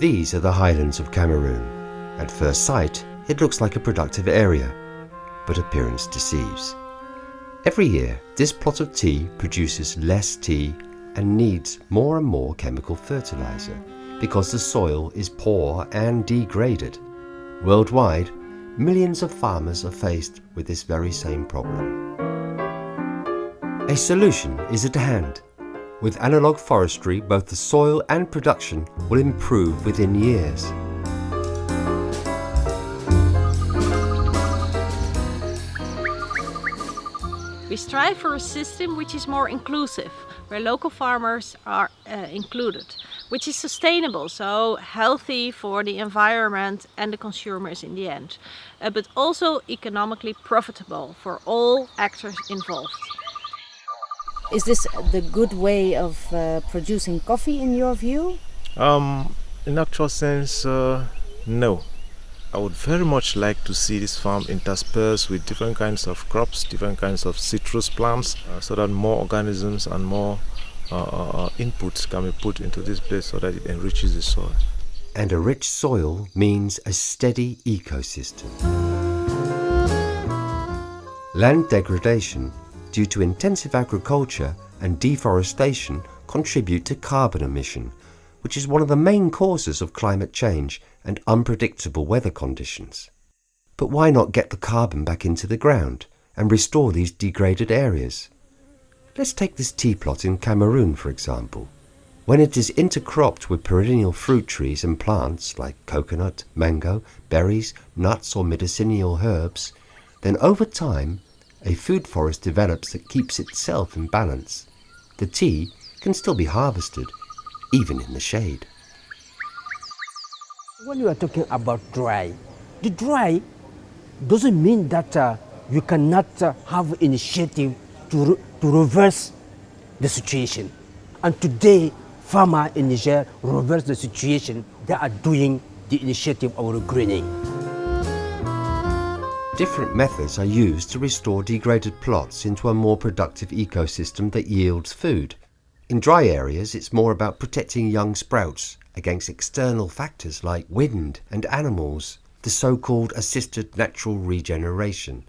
These are the highlands of Cameroon. At first sight, it looks like a productive area, but appearance deceives. Every year, this plot of tea produces less tea and needs more and more chemical fertilizer because the soil is poor and degraded. Worldwide, millions of farmers are faced with this very same problem. A solution is at hand. With analog forestry, both the soil and production will improve within years. We strive for a system which is more inclusive, where local farmers are included, which is sustainable, so healthy for the environment and the consumers in the end, but also economically profitable for all actors involved. Is this the good way of producing coffee in your view? In actual sense, no. I would very much like to see this farm interspersed with different kinds of crops, different kinds of citrus plants, so that more organisms and more inputs can be put into this place so that it enriches the soil. And a rich soil means a steady ecosystem. Land degradation due to intensive agriculture and deforestation contribute to carbon emission, which is one of the main causes of climate change and unpredictable weather conditions. But why not get the carbon back into the ground and restore these degraded areas? Let's take this tea plot in Cameroon, for example. When it is intercropped with perennial fruit trees and plants like coconut, mango, berries, nuts or medicinal herbs, then over time a food forest develops that keeps itself in balance. The tea can still be harvested, even in the shade. When you are talking about dry, the dry doesn't mean that you cannot have initiative to reverse the situation. And today, farmers in Niger reverse the situation. They are doing the initiative of regreening. Different methods are used to restore degraded plots into a more productive ecosystem that yields food. In dry areas, it's more about protecting young sprouts against external factors like wind and animals, the so-called assisted natural regeneration.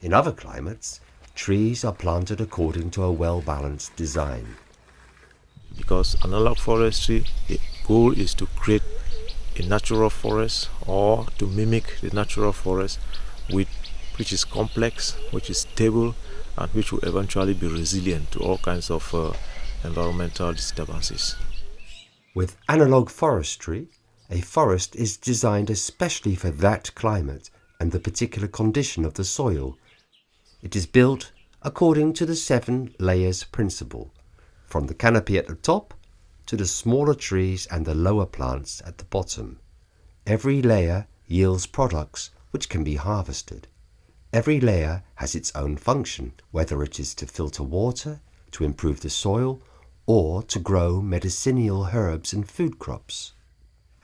In other climates, trees are planted according to a well-balanced design. Because analog forestry, the goal is to create a natural forest or to mimic the natural forest which is complex, which is stable, and which will eventually be resilient to all kinds of environmental disturbances. With analog forestry, a forest is designed especially for that climate and the particular condition of the soil. It is built according to the 7 layers principle, from the canopy at the top to the smaller trees and the lower plants at the bottom. Every layer yields products which can be harvested. Every layer has its own function, whether it is to filter water, to improve the soil, or to grow medicinal herbs and food crops.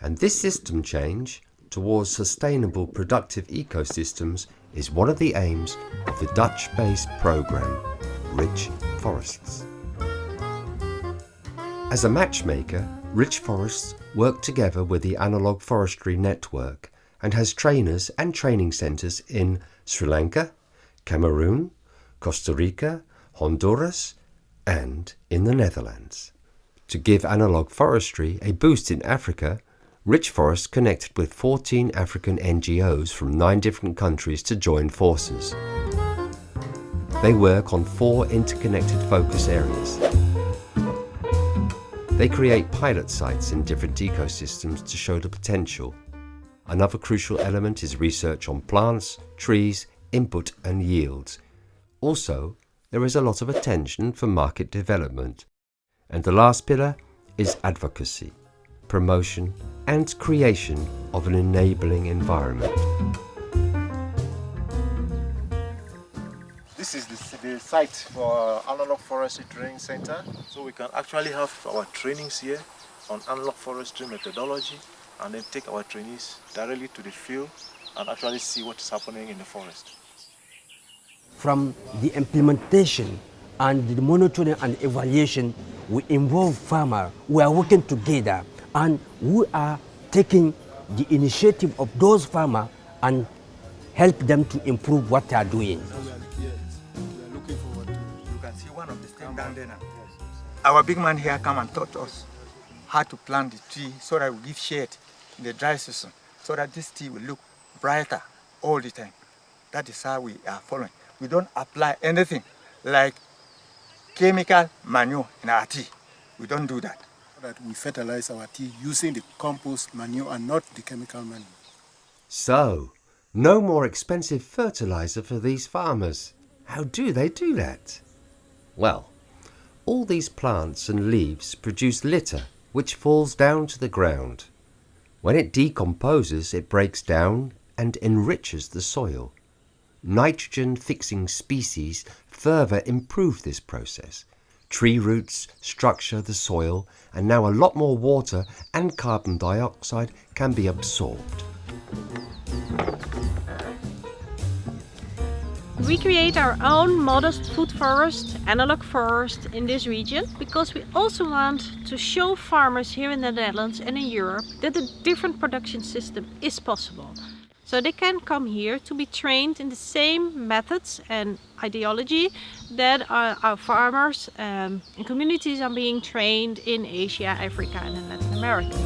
And this system change towards sustainable productive ecosystems is one of the aims of the Dutch-based program, Rich Forests. As a matchmaker, Rich Forests work together with the Analog Forestry network and has trainers and training centers in Sri Lanka, Cameroon, Costa Rica, Honduras, and in the Netherlands. To give analog forestry a boost in Africa, Rich Forests connected with 14 African NGOs from 9 different countries to join forces. They work on 4 interconnected focus areas. They create pilot sites in different ecosystems to show the potential. Another crucial element is research on plants, trees, input and yields. Also, there is a lot of attention for market development. And the last pillar is advocacy, promotion and creation of an enabling environment. This is the site for Analog Forestry Training Center. So we can actually have our trainings here on analog forestry methodology and then take our trainees directly to the field and actually see what is happening in the forest. From the implementation and the monitoring and evaluation, we involve farmers. We are working together and we are taking the initiative of those farmers and help them to improve what they are doing. We are looking forward to it. You can see one of the stems down there now. Our big man here come and taught us how to plant the tree so that we give shade in the dry season, so that this tea will look brighter all the time. That is how we are following. We don't apply anything like chemical manure in our tea. We don't do that. That we fertilize our tea using the compost manure and not the chemical manure. So, no more expensive fertilizer for these farmers. How do they do that? Well, all these plants and leaves produce litter which falls down to the ground. When it decomposes, it breaks down and enriches the soil. Nitrogen-fixing species further improve this process. Tree roots structure the soil, and now a lot more water and carbon dioxide can be absorbed. We create our own modest food forest, analog forest, in this region because we also want to show farmers here in the Netherlands and in Europe that a different production system is possible. So they can come here to be trained in the same methods and ideology that our farmers and communities are being trained in Asia, Africa and in Latin America.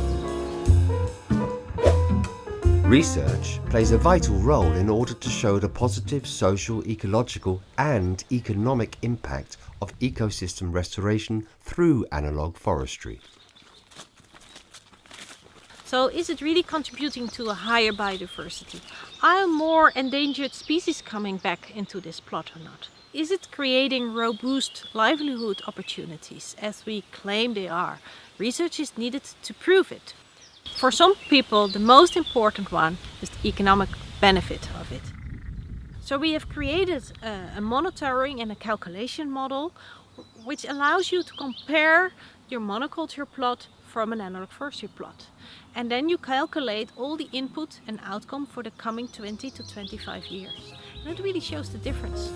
Research plays a vital role in order to show the positive social, ecological and economic impact of ecosystem restoration through analog forestry. So is it really contributing to a higher biodiversity? Are more endangered species coming back into this plot or not? Is it creating robust livelihood opportunities as we claim they are? Research is needed to prove it. For some people, the most important one is the economic benefit of it. So we have created a monitoring and a calculation model which allows you to compare your monoculture plot from an analog forestry plot. And then you calculate all the input and outcome for the coming 20 to 25 years. And it really shows the difference.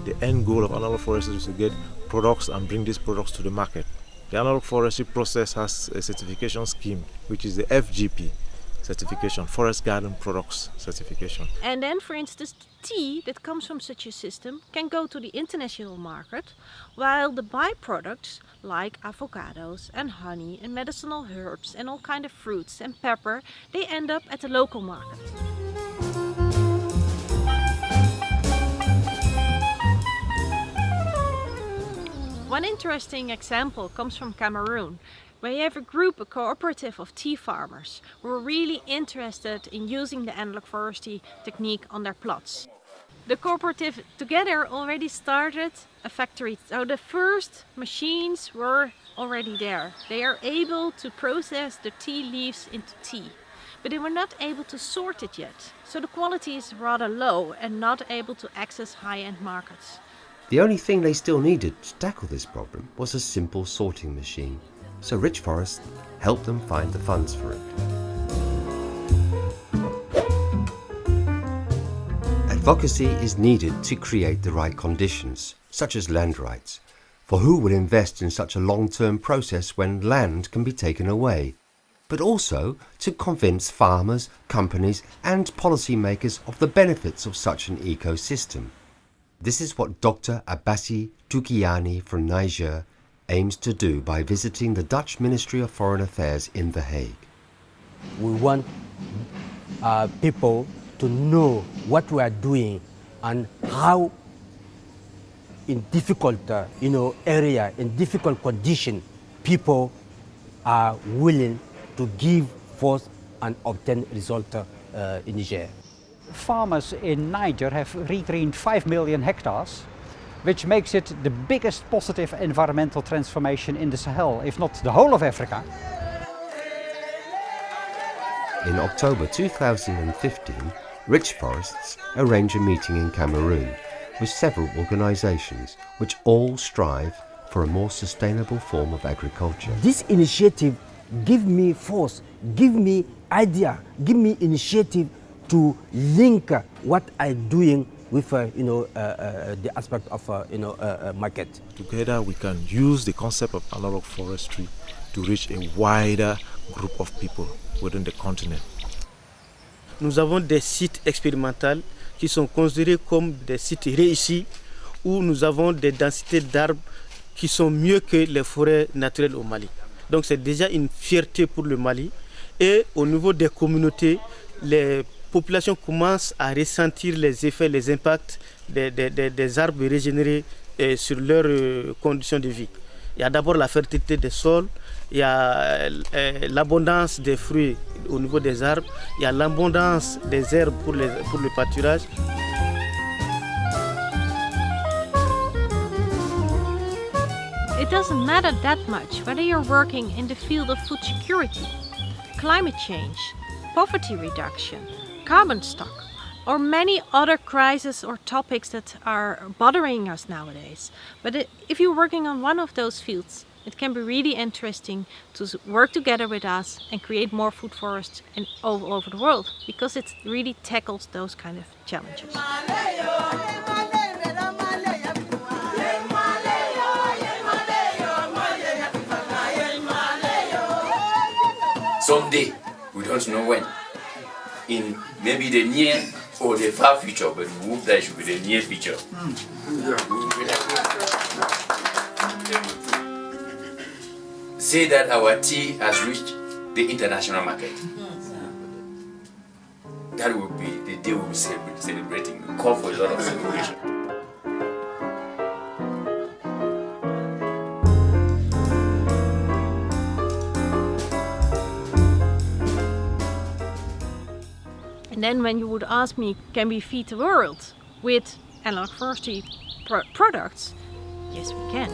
The end goal of analog forestry is to get products and bring these products to the market. The analog forestry process has a certification scheme, which is the FGP certification, Forest Garden Products certification. And then, for instance, the tea that comes from such a system can go to the international market, while the byproducts like avocados and honey and medicinal herbs and all kinds of fruits and pepper, they end up at the local market. One interesting example comes from Cameroon, where you have a cooperative of tea farmers who are really interested in using the analog forestry technique on their plots. The cooperative together already started a factory, so the first machines were already there. They are able to process the tea leaves into tea, but they were not able to sort it yet. So the quality is rather low and not able to access high-end markets. The only thing they still needed to tackle this problem was a simple sorting machine, so Rich Forest helped them find the funds for it. Advocacy is needed to create the right conditions, such as land rights, for who would invest in such a long-term process when land can be taken away, but also to convince farmers, companies and policymakers of the benefits of such an ecosystem. This is what Dr. Abbassi Toukiani from Niger aims to do by visiting the Dutch Ministry of Foreign Affairs in The Hague. We want people to know what we are doing and how in difficult area, in difficult condition, people are willing to give forth and obtain result in Niger. Farmers in Niger have regreened 5 million hectares, which makes it the biggest positive environmental transformation in the Sahel, if not the whole of Africa. In October 2015, Rich Forests arranged a meeting in Cameroon with several organisations which all strive for a more sustainable form of agriculture. This initiative give me force, give me idea, give me initiative to link what I'm doing with the aspect of market. Together we can use the concept of analog forestry to reach a wider group of people within the continent. Nous avons des sites expérimentaux qui sont considérés comme des sites réussis où nous avons des densités d'arbres qui sont mieux que les forêts naturelles au Mali. Donc c'est déjà une fierté pour le Mali. Et au niveau des communautés, les populations commencent à ressentir les effets, les impacts des arbres régénérés sur leurs conditions de vie. Il y a d'abord la fertilité des sols, il y a l'abondance des fruits au niveau des arbres, il y a l'abondance des herbes pour le pâturage. It doesn't matter that much whether you're working in the field of food security, climate change, poverty reduction, carbon stock, or many other crises or topics that are bothering us nowadays. But if you're working on one of those fields, it can be really interesting to work together with us and create more food forests all over the world, because it really tackles those kind of challenges. Someday, we don't know when, in maybe the near or the far future, but we hope that it should be the near future. Say that our tea has reached the international market. That will be the day we'll be celebrating. We call for a lot of celebration. And then when you would ask me, can we feed the world with analog forestry products? Yes, we can.